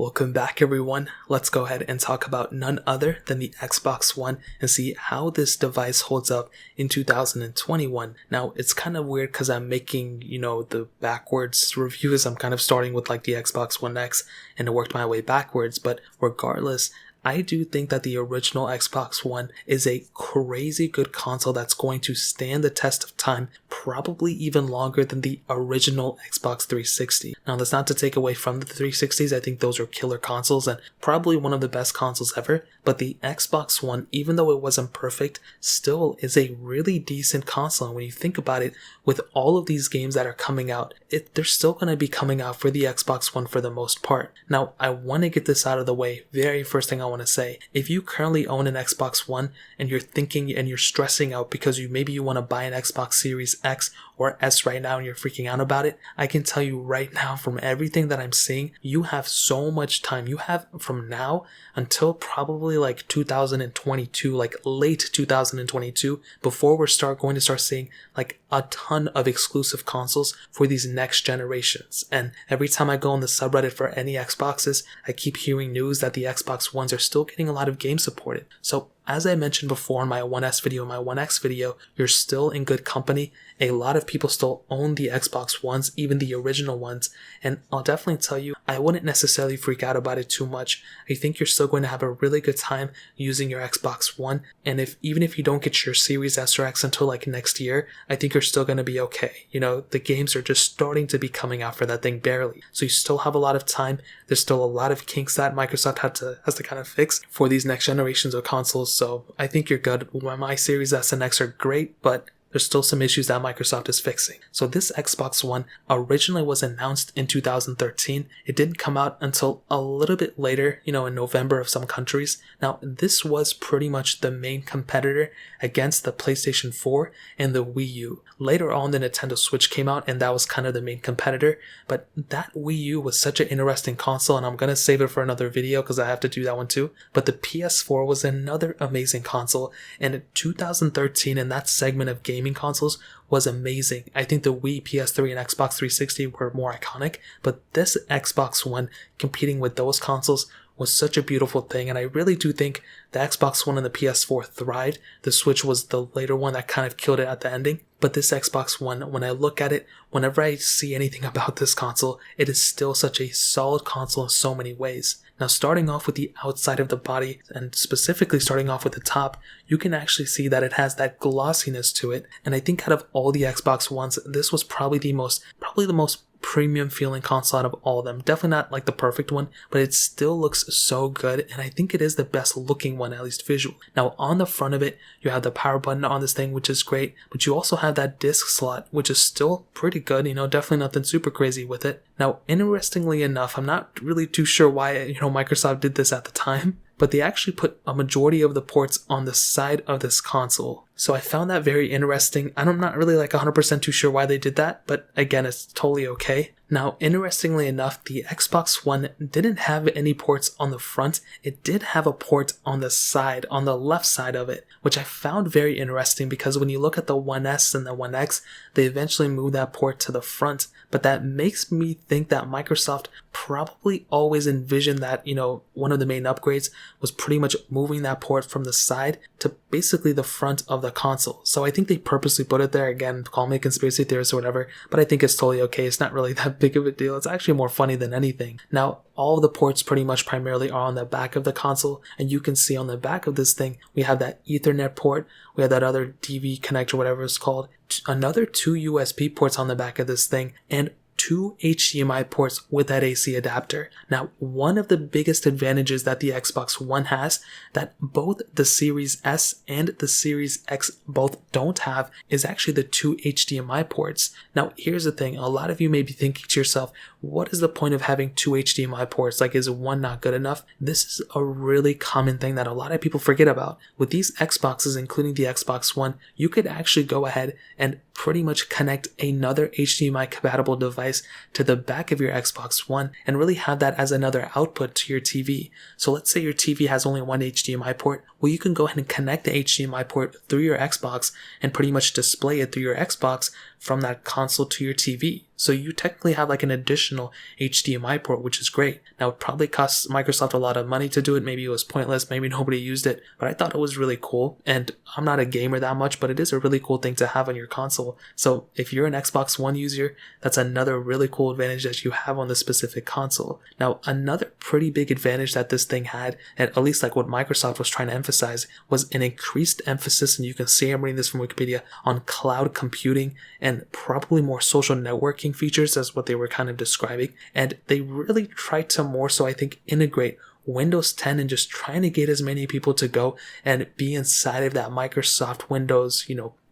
Welcome back everyone. Let's go ahead and talk about none other than the Xbox One and see how this device holds up in 2021. Now it's kind of weird because I'm making, the backwards reviews. I'm kind of starting with like the Xbox One X and I worked my way backwards, but regardless, I do think that the original Xbox One is a crazy good console that's going to stand the test of time, probably even longer than the original Xbox 360. Now, that's not to take away from the 360s. I think those are killer consoles and probably one of the best consoles ever. But the Xbox One, even though it wasn't perfect, still is a really decent console. And when you think about it, with all of these games that are coming out, they're still going to be coming out for the Xbox One for the most part. Now, I want to get this out of the way. Very first thing I want to say, if you currently own an Xbox One and you're thinking and you're stressing out because maybe you want to buy an Xbox Series X or S right now and you're freaking out about it, I can tell you right now from everything that I'm seeing, you have so much time. You have from now until probably like 2022, like late 2022, before we're going to start seeing like a ton of exclusive consoles for these next generations. And every time I go on the subreddit for any Xboxes, I keep hearing news that the Xbox Ones are still getting a lot of games supported. So as I mentioned before in my 1S video, my 1X video, you're still in good company. A lot of people still own the Xbox Ones, even the original ones. And I'll definitely tell you, I wouldn't necessarily freak out about it too much. I think you're still going to have a really good time using your Xbox One. And even if you don't get your Series S or X until like next year, I think you're still going to be okay. The games are just starting to be coming out for that thing barely. So you still have a lot of time. There's still a lot of kinks that Microsoft has to kind of fix for these next generations of consoles. So I think you're good. My Series S and X are great, but there's still some issues that Microsoft is fixing. So this Xbox One originally was announced in 2013. It didn't come out until a little bit later, in November of some countries. Now, this was pretty much the main competitor against the PlayStation 4 and the Wii U. Later on, the Nintendo Switch came out and that was kind of the main competitor. But that Wii U was such an interesting console, and I'm going to save it for another video because I have to do that one too. But the PS4 was another amazing console. And in 2013, in that segment of gaming consoles was amazing. I think the Wii, PS3, and Xbox 360 were more iconic, but this Xbox One competing with those consoles was such a beautiful thing, and I really do think the Xbox One and the PS4 thrived. The Switch was the later one that kind of killed it at the ending, but this Xbox One, when I look at it, whenever I see anything about this console, it is still such a solid console in so many ways. Now, starting off with the outside of the body, and specifically starting off with the top, you can actually see that it has that glossiness to it, and I think out of all the Xbox Ones, this was probably the most premium feeling console out of all of them. Definitely not like the perfect one, but it still looks so good, and I think it is the best looking one, at least visual. Now, on the front of it, you have the power button on this thing, which is great, but you also have that disc slot, which is still pretty good, definitely nothing super crazy with it. Now, interestingly enough, I'm not really too sure why, Microsoft did this at the time, but they actually put a majority of the ports on the side of this console. So I found that very interesting. I'm not really 100% too sure why they did that, but again, it's totally okay. Now, interestingly enough, the Xbox One didn't have any ports on the front. It did have a port on the side, on the left side of it, which I found very interesting because when you look at the 1S and the 1X, they eventually moved that port to the front. But that makes me think that Microsoft probably always envisioned that, one of the main upgrades was pretty much moving that port from the side to basically the front of the console. So I think they purposely put it there. Again, call me a conspiracy theorist or whatever, but I think it's totally okay. It's not really that big of a deal. It's actually more funny than anything. Now, all of the ports pretty much primarily are on the back of the console, and you can see on the back of this thing, we have that Ethernet port, we have that other DV connector, whatever it's called, another 2 USB ports on the back of this thing, and 2 HDMI ports with that AC adapter. Now, one of the biggest advantages that the Xbox One has that both the Series S and the Series X both don't have is actually the 2 HDMI ports. Now, here's the thing. A lot of you may be thinking to yourself, what is the point of having 2 HDMI ports? Is one not good enough? This is a really common thing that a lot of people forget about. With these Xboxes, including the Xbox One, you could actually go ahead and pretty much connect another HDMI compatible device to the back of your Xbox One and really have that as another output to your TV. So let's say your TV has only one HDMI port. Well, you can go ahead and connect the HDMI port through your Xbox and pretty much display it through your Xbox from that console to your TV. So you technically have like an additional HDMI port, which is great. Now it probably costs Microsoft a lot of money to do it. Maybe it was pointless. Maybe nobody used it, but I thought it was really cool. And I'm not a gamer that much, but it is a really cool thing to have on your console. So if you're an Xbox One user, that's another really cool advantage that you have on this specific console. Now, another pretty big advantage that this thing had, and at least like what Microsoft was trying to emphasize, was an increased emphasis, and you can see I'm reading this from Wikipedia, on cloud computing and probably more social networking features as what they were kind of describing. And they really tried to more so, I think, integrate Windows 10 and just trying to get as many people to go and be inside of that Microsoft Windows,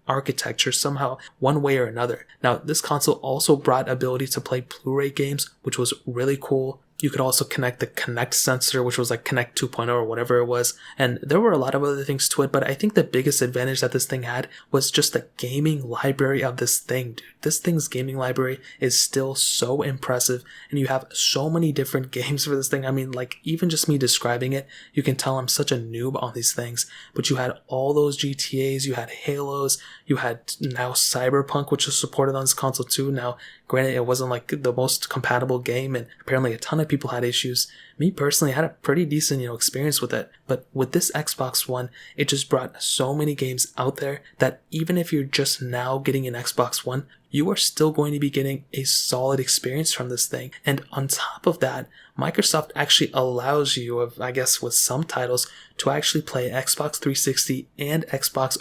architecture somehow, one way or another. Now, this console also brought ability to play Blu-ray games, which was really cool. You could also connect the Kinect sensor, which was like Kinect 2.0 or whatever it was. And there were a lot of other things to it, but I think the biggest advantage that this thing had was just the gaming library of this thing, dude. This thing's gaming library is still so impressive, and you have so many different games for this thing. I mean, like, even just me describing it, you can tell I'm such a noob on these things. But you had all those GTAs, you had Halos, you had now Cyberpunk, which was supported on this console too. Now, granted, it wasn't like the most compatible game, and apparently a ton of people had issues. Me personally, I had a pretty decent, experience with it. But with this Xbox One, it just brought so many games out there that even if you're just now getting an Xbox One, you are still going to be getting a solid experience from this thing. And on top of that, Microsoft actually allows you, I guess with some titles, to actually play Xbox 360 and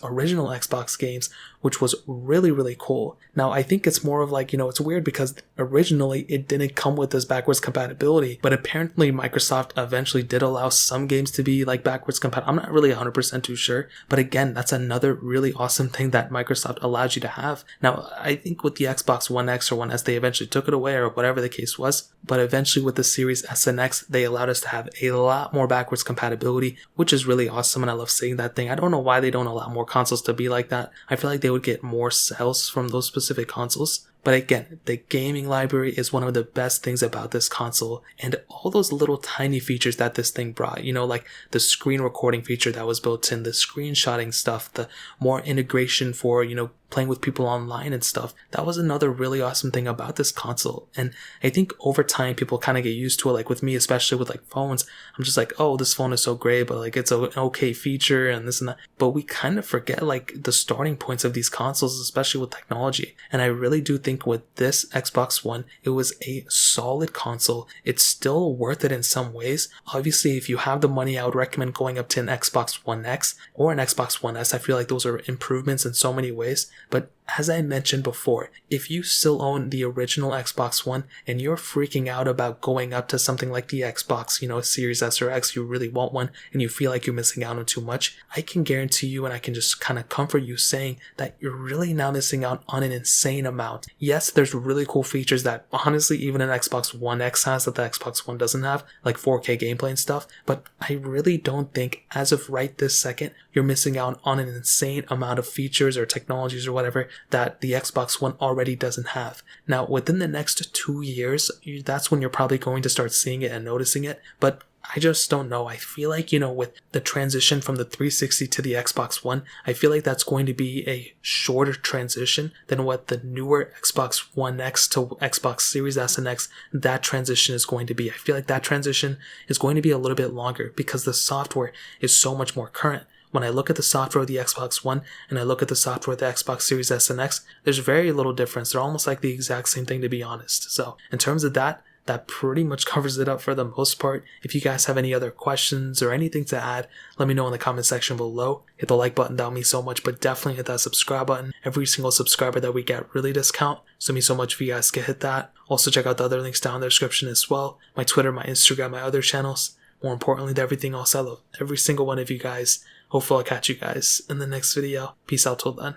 original Xbox games, which was really, really cool. Now, I think it's more of like, it's weird because originally it didn't come with this backwards compatibility, but apparently Microsoft eventually did allow some games to be like backwards compatible. I'm not really 100% too sure, but again, that's another really awesome thing that Microsoft allows you to have. Now, I think with the Xbox One X or One S, they eventually took it away or whatever the case was, but eventually with the Series S and X, they allowed us to have a lot more backwards compatibility, which is really awesome, and I love seeing that thing. I don't know why they don't allow more consoles to be like that. I feel like they would get more sales from those specific consoles. But again, the gaming library is one of the best things about this console, and all those little tiny features that this thing brought, like the screen recording feature that was built in, the screenshotting stuff, the more integration for, playing with people online and stuff. That was another really awesome thing about this console. And I think over time, people kind of get used to it. Like with me, especially with like phones, I'm just like, oh, this phone is so great, but like it's an okay feature and this and that. But we kind of forget like the starting points of these consoles, especially with technology. And I really do think with this Xbox One, it was a solid console. It's still worth it in some ways. Obviously, if you have the money, I would recommend going up to an Xbox One X or an Xbox One S. I feel like those are improvements in so many ways. But as I mentioned before, if you still own the original Xbox One and you're freaking out about going up to something like the Xbox, Series S or X, you really want one and you feel like you're missing out on too much, I can guarantee you, and I can just kind of comfort you saying that you're really now missing out on an insane amount. Yes, there's really cool features that honestly even an Xbox One X has that the Xbox One doesn't have, like 4K gameplay and stuff, but I really don't think as of right this second, you're missing out on an insane amount of features or technologies or whatever that the Xbox One already doesn't have. Now, within the next 2 years, that's when you're probably going to start seeing it and noticing it, but I just don't know. I feel like, with the transition from the 360 to the Xbox One, I feel like that's going to be a shorter transition than what the newer Xbox One X to Xbox Series S and X, that transition is going to be. I feel like that transition is going to be a little bit longer because the software is so much more current. When I look at the software of the Xbox One and I look at the software of the Xbox Series S and X, there's very little difference. They're almost like the exact same thing, to be honest. So in terms of that pretty much covers it up for the most part. If you guys have any other questions or anything to add, let me know in the comment section below. Hit the like button, that would mean so much, but definitely hit that subscribe button. Every single subscriber that we get really does count, so it means so much if you guys can hit that. Also check out the other links down in the description as well. My Twitter, my Instagram, my other channels. More importantly than everything else, I love every single one of you guys. Hopefully I'll catch you guys in the next video. Peace out till then.